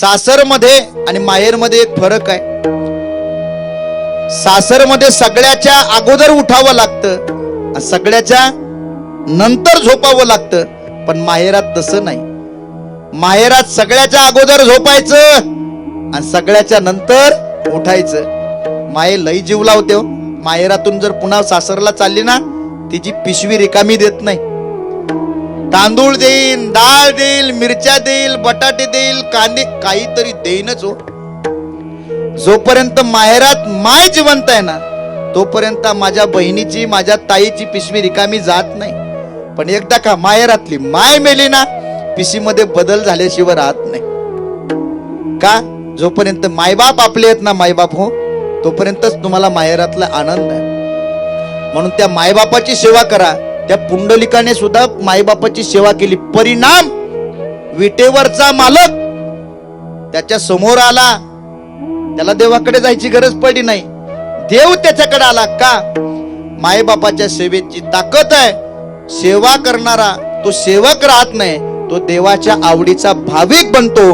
सासरमध्ये आणि माहेरमध्ये एक फरक आहे. सासरमध्ये सगळ्याच्या अगोदर उठावं लागतं, सगळ्याच्या नंतर झोपावं लागतं. पण माहेरात तसं नाही. माहेरात सगळ्याच्या अगोदर झोपायचं आणि सगळ्याच्या नंतर उठायचं. माये लई जीव लावते हो. माहेरातून जर पुन्हा सासरला चालली ना, तिची पिशवी रिकामी देत नाही. तांदूळ देईल, डाळ देईल, मिरच्या देईल, बटाटे देईल, कांदे, काहीतरी देईनच हो. जोपर्यंत माहेरात माय जिवंत आहे ना, तोपर्यंत माझ्या बहिणीची, माझ्या ताईची पिशवी रिकामी जात नाही. पण एकदा का माहेरातली माय मेली ना, पिशवीमध्ये बदल झाल्याशिवाय राहत नाही. का? जोपर्यंत मायबाप आपले आहेत ना, मायबाप हो, तोपर्यंतच तुम्हाला माहेरातला आनंद आहे. म्हणून त्या मायबापाची सेवा करा. त्या पुंडलिकाने सुद्धा मायबापाची सेवा केली. परिणाम, विटेवरचा मालक त्याच्या समोर आला. त्याला देवाकडे जायची गरज पडली नाही, देव त्याच्याकडे आला. का? मायबापाच्या सेवेची ताकद आहे. सेवा करणारा तो सेवक राहत नाही, तो देवाच्या आवडीचा भाविक बनतो.